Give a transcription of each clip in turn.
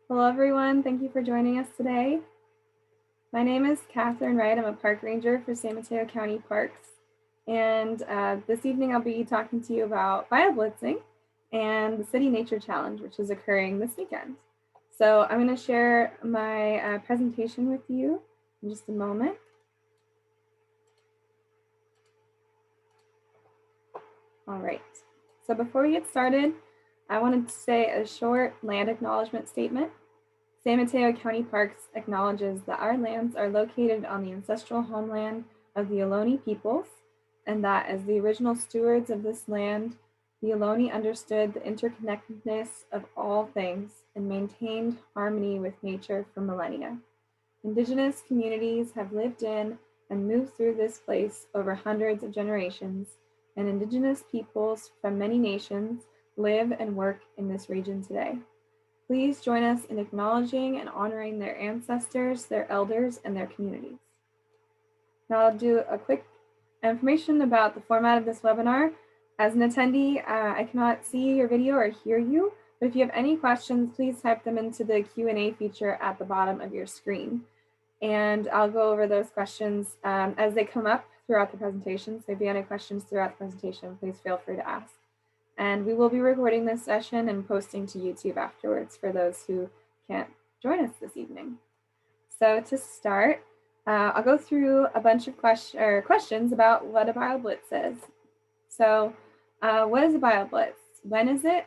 Hello, everyone. Thank you for joining us today. My name is Catherine Wright. I'm a park ranger for San Mateo County Parks. And this evening, I'll be talking to you about BioBlitzing and the City Nature Challenge, which is occurring this weekend. So I'm going to share my presentation with you in just a moment. All right. So before we get started, I wanted to say a short land acknowledgement statement. San Mateo County Parks acknowledges that our lands are located on the ancestral homeland of the Ohlone peoples, and that as the original stewards of this land, the Ohlone understood the interconnectedness of all things and maintained harmony with nature for millennia. Indigenous communities have lived in and moved through this place over hundreds of generations, and Indigenous peoples from many nations live and work in this region today. Please join us in acknowledging and honoring their ancestors, their elders, and their communities. Now I'll do a quick information about the format of this webinar. As an attendee, I cannot see your video or hear you, but if you have any questions, please type them into the Q&A feature at the bottom of your screen. And I'll go over those questions as they come up throughout the presentation. So if you have any questions throughout the presentation, please feel free to ask. And we will be recording this session and posting to YouTube afterwards for those who can't join us this evening. So to start, I'll go through a bunch of questions about what a BioBlitz is. So what is a BioBlitz? When is it?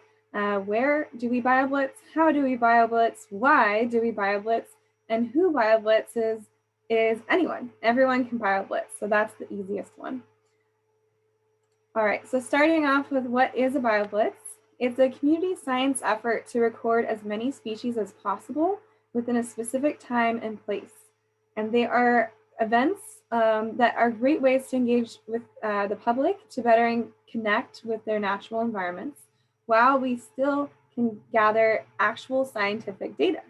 Where do we BioBlitz? How do we BioBlitz? Why do we BioBlitz? And who BioBlitzes is anyone. Everyone can BioBlitz, so that's the easiest one. All right, so starting off with what is a BioBlitz? It's a community science effort to record as many species as possible within a specific time and place. And they are events that are great ways to engage with the public to better connect with their natural environments, while we still can gather actual scientific data.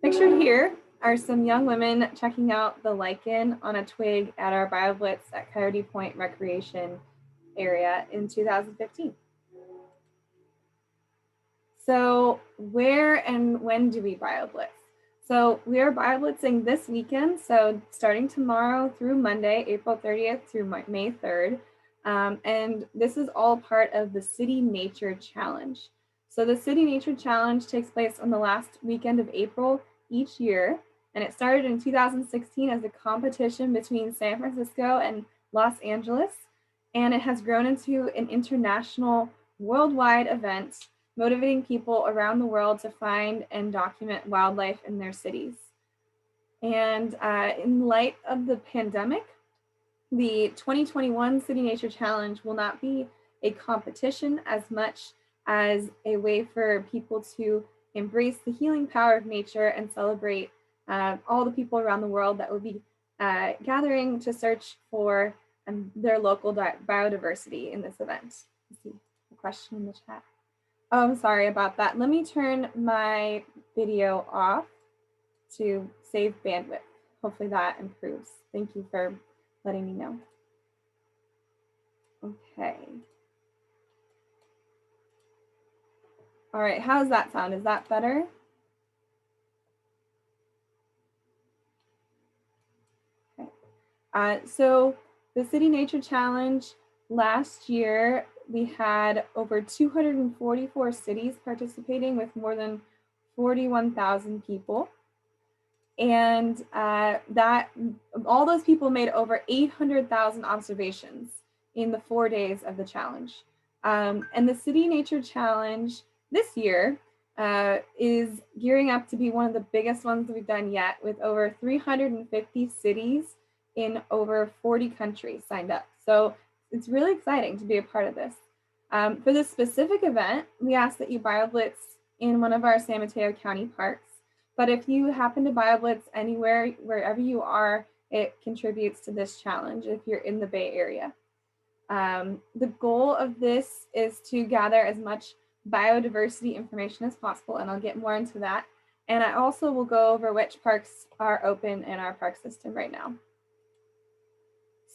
Pictured here are some young women checking out the lichen on a twig at our BioBlitz at Coyote Point Recreation area in 2015. So where and when do we BioBlitz? So we are BioBlitzing this weekend, so starting tomorrow through Monday, April 30th through May 3rd. And this is all part of the City Nature Challenge. So the City Nature Challenge takes place on the last weekend of April each year, and it started in 2016 as a competition between San Francisco and Los Angeles, and it has grown into an international, worldwide event motivating people around the world to find and document wildlife in their cities. And in light of the pandemic, the 2021 City Nature Challenge will not be a competition as much as a way for people to embrace the healing power of nature and celebrate all the people around the world that will be gathering to search for their local biodiversity in this event. Let's see a question in the chat. Oh, I'm sorry about that. Let me turn my video off to save bandwidth. Hopefully that improves. Thank you for letting me know. Okay. All right, how does that sound? Is that better? Okay. So the City Nature Challenge last year, we had over 244 cities participating with more than 41,000 people. And that all those people made over 800,000 observations in the 4 days of the challenge. And the City Nature Challenge this year is gearing up to be one of the biggest ones that we've done yet, with over 350 cities in over 40 countries signed up. So it's really exciting to be a part of this. For this specific event, we ask that you BioBlitz in one of our San Mateo County parks. But if you happen to BioBlitz anywhere, wherever you are, it contributes to this challenge if you're in the Bay Area. The goal of this is to gather as much biodiversity information as possible, and I'll get more into that. And I also will go over which parks are open in our park system right now.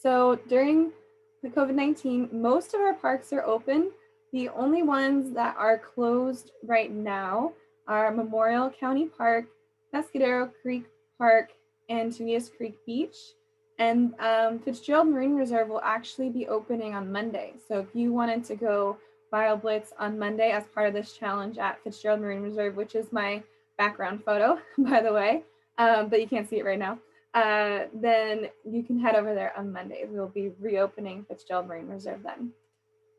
So during the COVID-19, most of our parks are open. The only ones that are closed right now are Memorial County Park, Pescadero Creek Park, and Tunias Creek Beach. And Fitzgerald Marine Reserve will actually be opening on Monday. So if you wanted to go BioBlitz on Monday as part of this challenge at Fitzgerald Marine Reserve, which is my background photo, by the way, but you can't see it right now, then you can head over there on Monday. We'll be reopening Fitzgerald Marine Reserve then.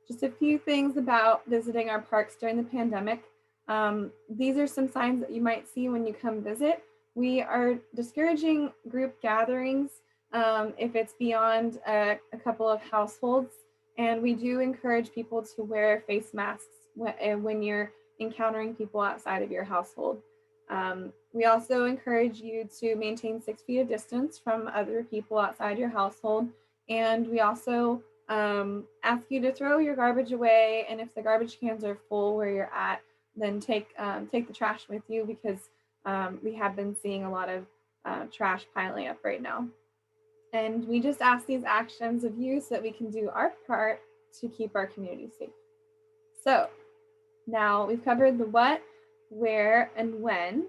Just a few things about visiting our parks during the pandemic. These are some signs that you might see when you come visit. We are discouraging group gatherings if it's beyond a couple of households. And we do encourage people to wear face masks when you're encountering people outside of your household. We also encourage you to maintain 6 feet of distance from other people outside your household. And we also ask you to throw your garbage away. And if the garbage cans are full where you're at, then take the trash with you, because we have been seeing a lot of trash piling up right now. And we just ask these actions of you so that we can do our part to keep our community safe. So now we've covered the what, where, and when.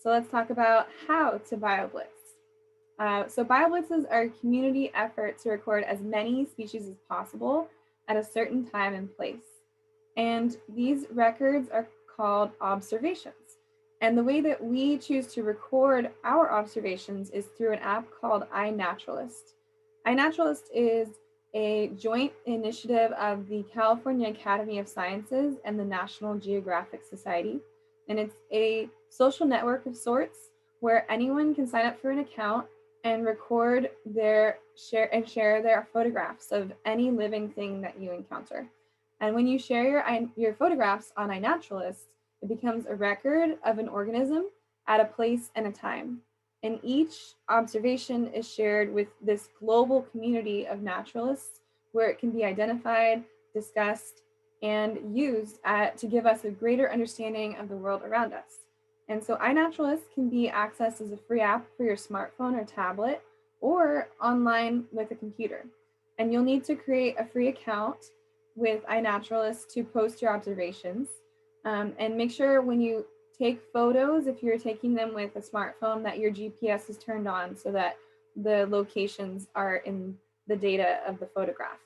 So let's talk about how to BioBlitz. So BioBlitzes are a community effort to record as many species as possible at a certain time and place. And these records are called observations. And the way that we choose to record our observations is through an app called iNaturalist. iNaturalist is a joint initiative of the California Academy of Sciences and the National Geographic Society. And it's a social network of sorts where anyone can sign up for an account and record share their photographs of any living thing that you encounter. And when you share your photographs on iNaturalist, it becomes a record of an organism at a place and a time. And each observation is shared with this global community of naturalists where it can be identified, discussed, and used to give us a greater understanding of the world around us. And so iNaturalist can be accessed as a free app for your smartphone or tablet, or online with a computer. And you'll need to create a free account with iNaturalist to post your observations. And make sure when you take photos, if you're taking them with a smartphone, that your GPS is turned on so that the locations are in the data of the photograph.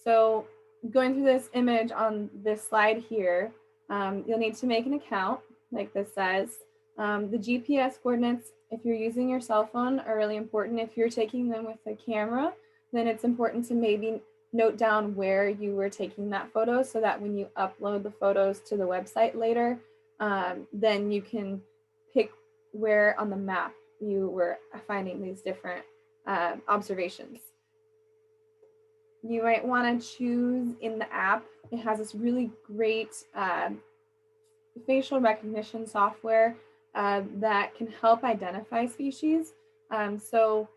So going through this image on this slide here, you'll need to make an account, like this says. The GPS coordinates, if you're using your cell phone, are really important. If you're taking them with a camera, then it's important to maybe note down where you were taking that photo so that when you upload the photos to the website later, then you can pick where on the map you were finding these different observations. You might want to choose in the app, it has this really great facial recognition software that can help identify species. So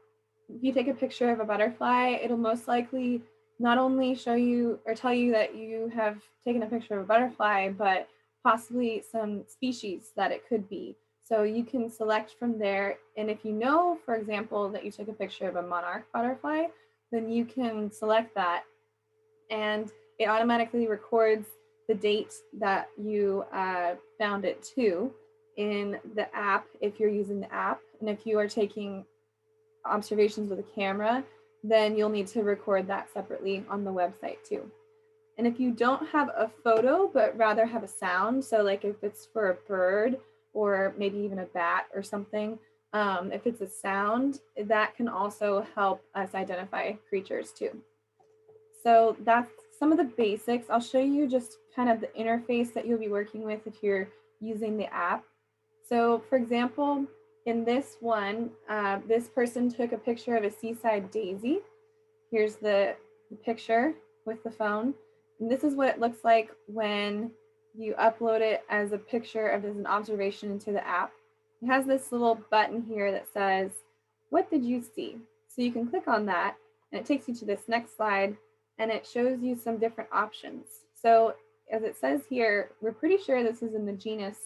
if you take a picture of a butterfly, it'll most likely not only show you or tell you that you have taken a picture of a butterfly, but possibly some species that it could be. So you can select from there. And if you know, for example, that you took a picture of a monarch butterfly, then you can select that. And it automatically records the date that you found it to in the app, if you're using the app. And if you are taking observations with a camera, then you'll need to record that separately on the website too. And if you don't have a photo, but rather have a sound, so like if it's for a bird or maybe even a bat or something, if it's a sound, that can also help us identify creatures too. So that's some of the basics. I'll show you just kind of the interface that you'll be working with if you're using the app. So for example, in this one, this person took a picture of a seaside daisy. Here's the picture with the phone. And this is what it looks like when you upload it as a picture as an observation into the app. It has this little button here that says, "What did you see?" So you can click on that and it takes you to this next slide and it shows you some different options. So as it says here, we're pretty sure this is in the genus.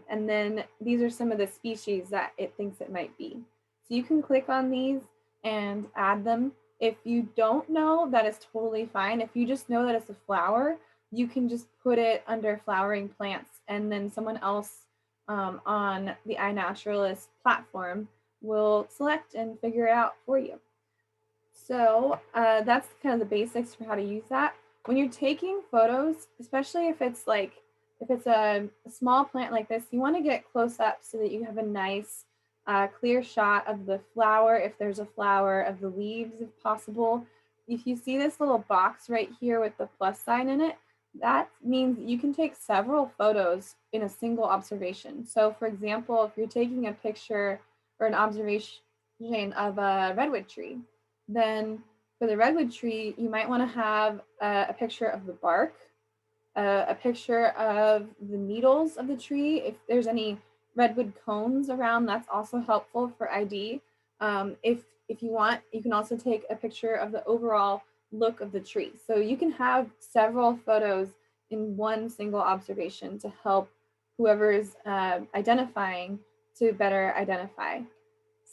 And then these are some of the species that it thinks it might be. So you can click on these and add them. If you don't know, that is totally fine. If you just know that it's a flower, you can just put it under flowering plants and then someone else on the iNaturalist platform will select and figure it out for you. So that's kind of the basics for how to use that. When you're taking photos, especially if it's a small plant like this, you want to get close up so that you have a nice clear shot of the flower, if there's a flower, of the leaves if possible. If you see this little box right here with the plus sign in it, that means you can take several photos in a single observation. So for example, if you're taking a picture or an observation of a redwood tree, then for the redwood tree, you might want to have a picture of the bark, a picture of the needles of the tree. If there's any redwood cones around, that's also helpful for ID. If you want, you can also take a picture of the overall look of the tree. So you can have several photos in one single observation to help whoever is identifying to better identify.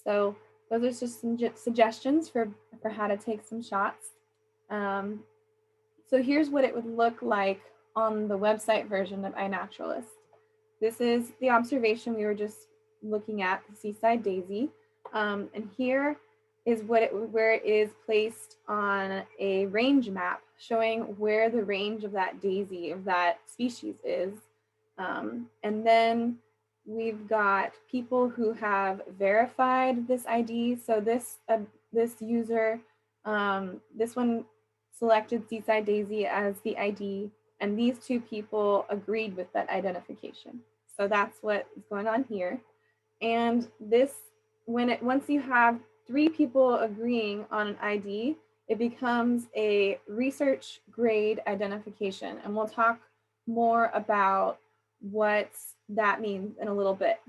So those are just some suggestions for how to take some shots. So here's what it would look like on the website version of iNaturalist. This is the observation we were just looking at, the seaside daisy. And here is where it is placed on a range map showing where the range of that daisy, of that species is. And then we've got people who have verified this ID. So this user, this one selected seaside daisy as the ID, and these two people agreed with that identification. So that's what is going on here. And this, once you have 3 people agreeing on an ID, it becomes a research grade identification. And we'll talk more about what that means in a little bit.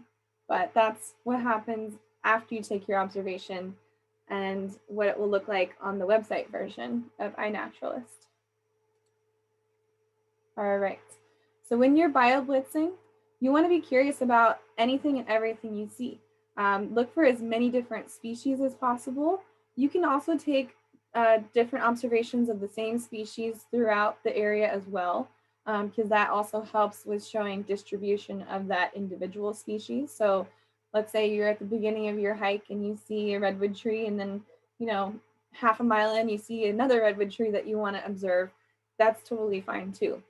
But that's what happens after you take your observation and what it will look like on the website version of iNaturalist. All right, so when you're bioblitzing, you want to be curious about anything and everything you see. Look for as many different species as possible. You can also take different observations of the same species throughout the area as well, because that also helps with showing distribution of that individual species. So let's say you're at the beginning of your hike and you see a redwood tree, and then, you know, half a mile in, you see another redwood tree that you want to observe. That's totally fine too.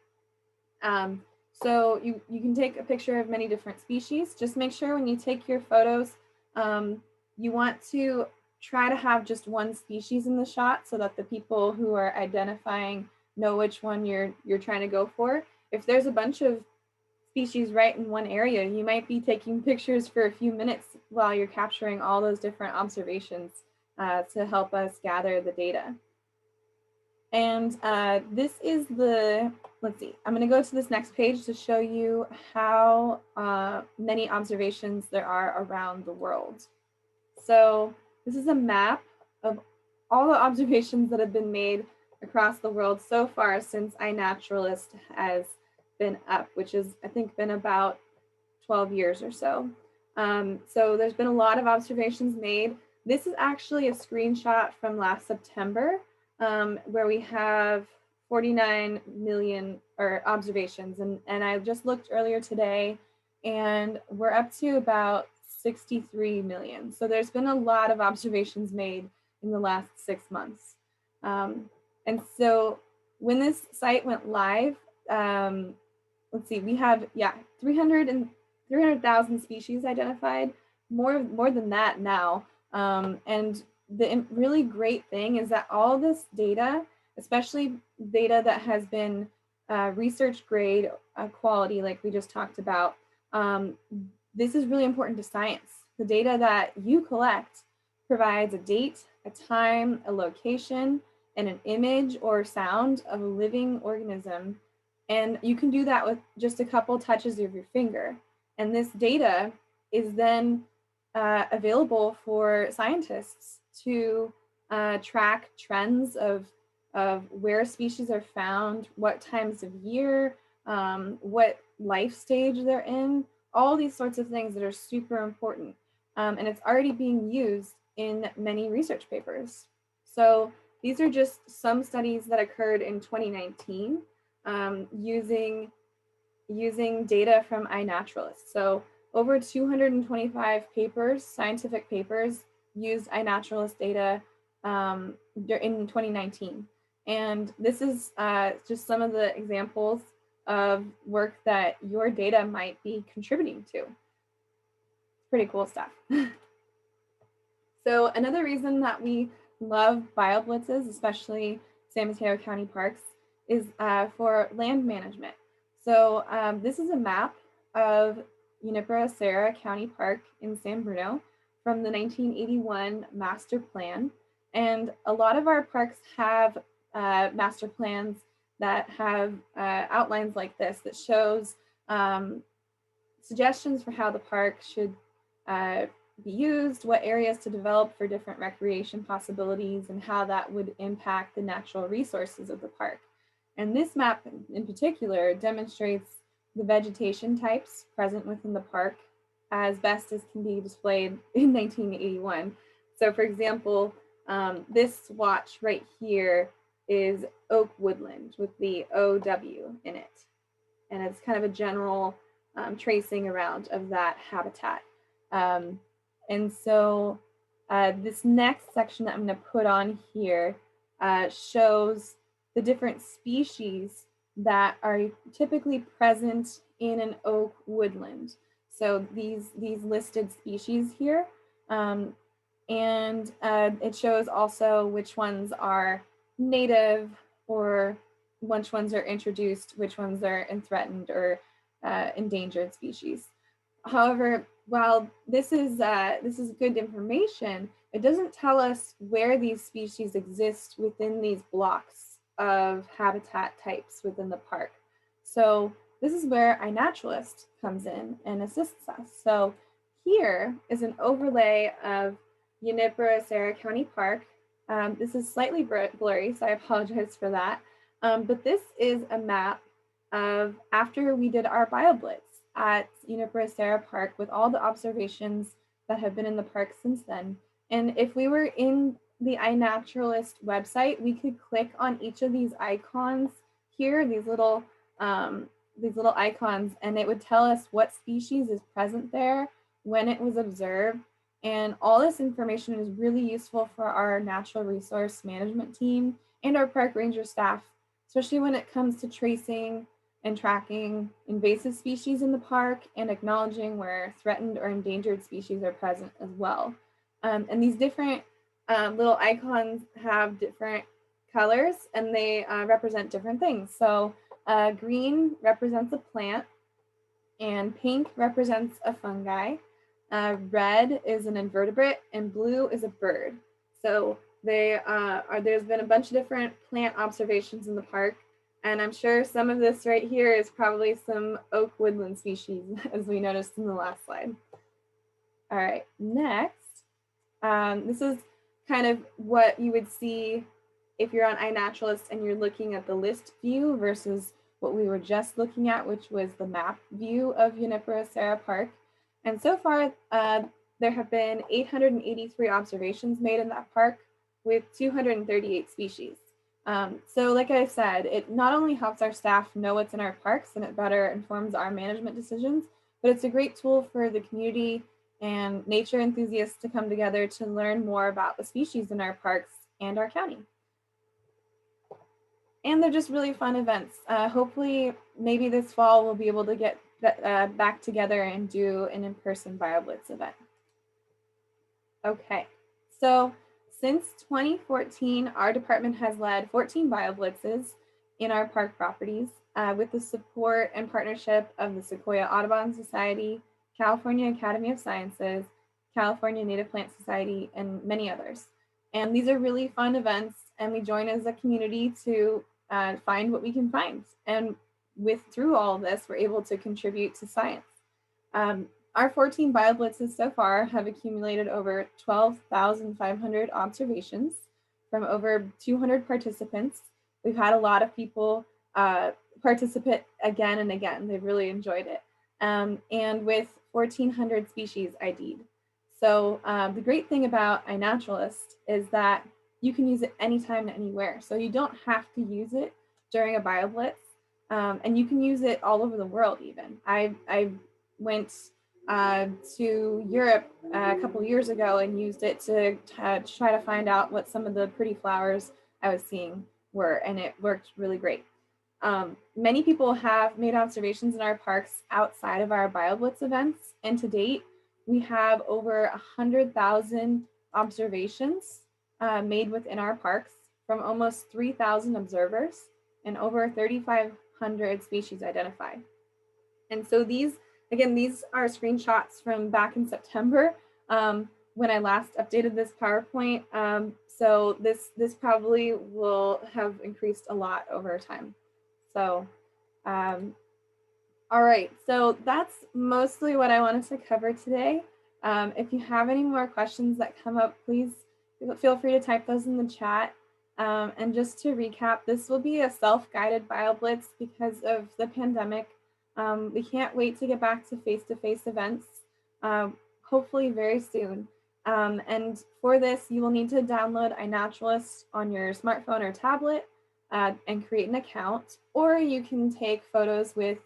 So you can take a picture of many different species. Just make sure when you take your photos, you want to try to have just one species in the shot so that the people who are identifying know which one you're trying to go for. If there's a bunch of species right in one area, you might be taking pictures for a few minutes while you're capturing all those different observations to help us gather the data. And this is the, let's see, I'm going to go to this next page to show you how many observations there are around the world. So this is a map of all the observations that have been made across the world so far since iNaturalist has been up, which has, I think, been about 12 years or so. So there's been a lot of observations made. This is actually a screenshot from last September, where we have 49 million observations. And I just looked earlier today, and we're up to about 63 million. So there's been a lot of observations made in the last 6 months. And so when this site went live, let's see, we have, 300,000 species identified, more than that now. And the really great thing is that all this data, especially data that has been research grade quality, like we just talked about, this is really important to science. The data that you collect provides a date, a time, a location, and an image or sound of a living organism. And you can do that with just a couple touches of your finger. And this data is then available for scientists to track trends of where species are found, what times of year, what life stage they're in, all these sorts of things that are super important. And it's already being used in many research papers. So these are just some studies that occurred in 2019 using using data from iNaturalist. So over 225 papers, scientific papers, used iNaturalist data in 2019. And this is just some of the examples of work that your data might be contributing to. Pretty cool stuff. So another reason that we love BioBlitzes, especially San Mateo County Parks, is for land management. So this is a map of Junipero County Park in San Bruno from the 1981 master plan. And a lot of our parks have master plans that have outlines like this that shows suggestions for how the park should be used, what areas to develop for different recreation possibilities, and how that would impact the natural resources of the park. And this map in particular demonstrates the vegetation types present within the park as best as can be displayed in 1981. So for example, this swatch right here is oak woodland with the OW in it. And it's kind of a general tracing around of that habitat. And so this next section that I'm going to put on here shows the different species that are typically present in an oak woodland. So these listed species here. And it shows also which ones are native or which ones are introduced, which ones are threatened or endangered species. However, while this is good information, it doesn't tell us where these species exist within these blocks of habitat types within the park. So this is where iNaturalist comes in and assists us. So here is an overlay of Junipero County Park. This is slightly blurry, so I apologize for that. But this is a map of after we did our BioBlitz at Junipero Park with all the observations that have been in the park since then. And if we were in the iNaturalist website, we could click on each of these icons here, these little icons, and it would tell us what species is present there, when it was observed. And all this information is really useful for our natural resource management team and our park ranger staff, especially when it comes to tracing and tracking invasive species in the park and acknowledging where threatened or endangered species are present as well. And these different little icons have different colors and they represent different things. So green represents a plant and pink represents a fungi. Red is an invertebrate and blue is a bird. So there's been a bunch of different plant observations in the park. And I'm sure some of this right here is probably some oak woodland species, as we noticed in the last slide. All right, next, this is kind of what you would see if you're on iNaturalist and you're looking at the list view versus what we were just looking at, which was the map view of Junipero Park. And so far, there have been 883 observations made in that park with 238 species. So like I said, it not only helps our staff know what's in our parks and it better informs our management decisions, but it's a great tool for the community and nature enthusiasts to come together to learn more about the species in our parks and our county. And they're just really fun events. Hopefully, maybe this fall we'll be able to get back together and do an in-person BioBlitz event. Okay, so since 2014, our department has led 14 BioBlitzes in our park properties with the support and partnership of the Sequoia Audubon Society, California Academy of Sciences, California Native Plant Society, and many others. And these are really fun events, and we join as a community to find what we can find. And through all of this, we're able to contribute to science. Our 14 BioBlitzes so far have accumulated over 12,500 observations from over 200 participants. We've had a lot of people participate again and again. They've really enjoyed it. And with 1,400 species ID'd. So the great thing about iNaturalist is that you can use it anytime, anywhere. So you don't have to use it during a BioBlitz. And you can use it all over the world even. I went to Europe a couple years ago and used it to try to find out what some of the pretty flowers I was seeing were, and it worked really great. Many people have made observations in our parks outside of our BioBlitz events, and to date, we have over 100,000 observations made within our parks from almost 3,000 observers and over 3,500 species identified. And so these, again, these are screenshots from back in September when I last updated this PowerPoint. So this probably will have increased a lot over time. So, all right, so that's mostly what I wanted to cover today. If you have any more questions that come up, please feel free to type those in the chat. And just to recap, this will be a self-guided BioBlitz because of the pandemic. We can't wait to get back to face-to-face events, hopefully very soon. And for this, you will need to download iNaturalist on your smartphone or tablet and create an account, or you can take photos with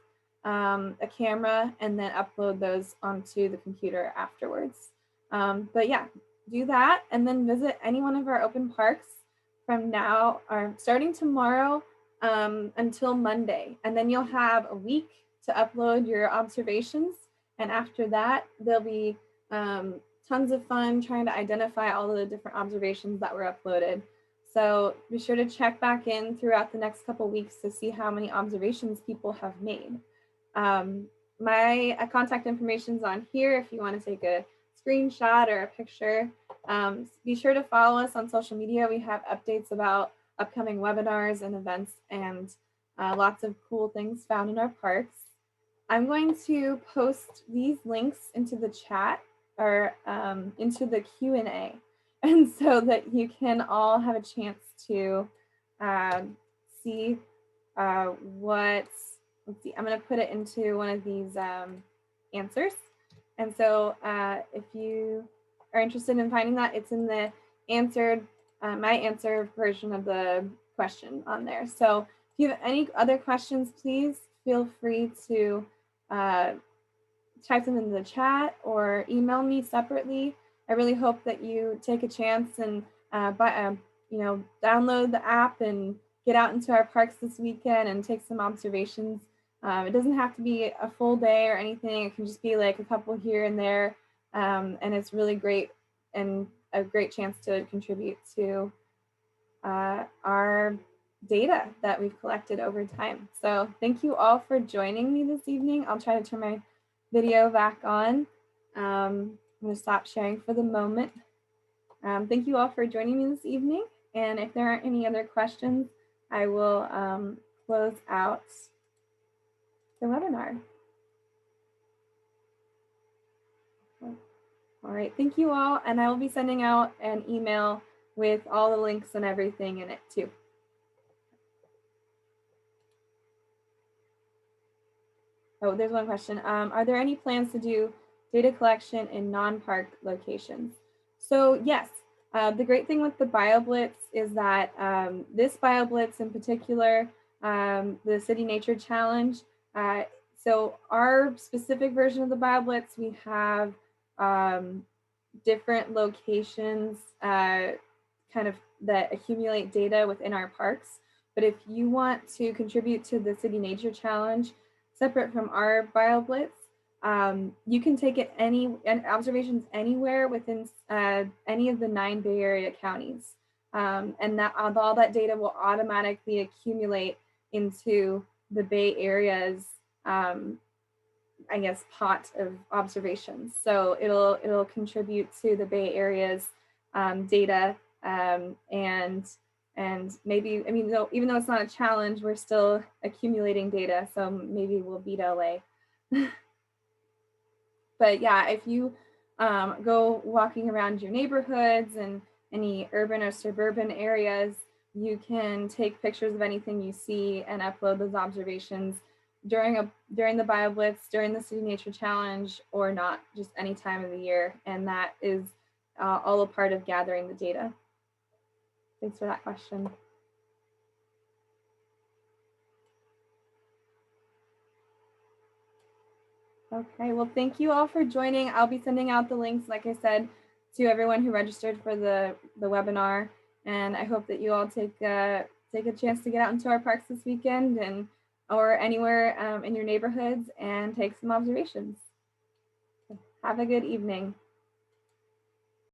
a camera and then upload those onto the computer afterwards. But yeah, do that and then visit any one of our open parks from now, or starting tomorrow until Monday. And then you'll have a week to upload your observations. And after that, there'll be tons of fun trying to identify all of the different observations that were uploaded. So be sure to check back in throughout the next couple of weeks to see how many observations people have made. My contact information is on here if you want to take a screenshot or a picture. Be sure to follow us on social media. We have updates about upcoming webinars and events and lots of cool things found in our parks. I'm going to post these links into the chat or into the Q&A, and so that you can all have a chance to see let's see, I'm going to put it into one of these answers. And so if you are interested in finding that, it's in the answered, my answer version of the question on there. So if you have any other questions, please feel free to type them in the chat or email me separately. I really hope that you take a chance and download the app and get out into our parks this weekend and take some observations. It doesn't have to be a full day or anything. It can just be like a couple here and there. And it's really great and a great chance to contribute to our data that we've collected over time. So thank you all for joining me this evening. I'll try to turn my video back on. I'm going to stop sharing for the moment. Thank you all for joining me this evening. And if there aren't any other questions, I will close out the webinar. All right, thank you all. And I will be sending out an email with all the links and everything in it too. Oh, there's one question. Are there any plans to do data collection in non-park locations? So yes, the great thing with the BioBlitz is that this BioBlitz in particular, the City Nature Challenge, so our specific version of the BioBlitz, we have different locations kind of that accumulate data within our parks. But if you want to contribute to the City Nature Challenge, separate from our BioBlitz, you can take it observations anywhere within any of the 9 Bay Area counties. And that all that data will automatically accumulate into the Bay Area's, I guess, pot of observations. So it'll contribute to the Bay Area's data and maybe, I mean, even though it's not a challenge, we're still accumulating data. So maybe we'll beat LA. But yeah, if you go walking around your neighborhoods and any urban or suburban areas, you can take pictures of anything you see and upload those observations during the BioBlitz, during the City Nature Challenge, or not, just any time of the year. And that is all a part of gathering the data. Thanks for that question. Okay, well, thank you all for joining. I'll be sending out the links, like I said, to everyone who registered for the webinar. And I hope that you all take a chance to get out into our parks this weekend and or anywhere in your neighborhoods and take some observations. Have a good evening.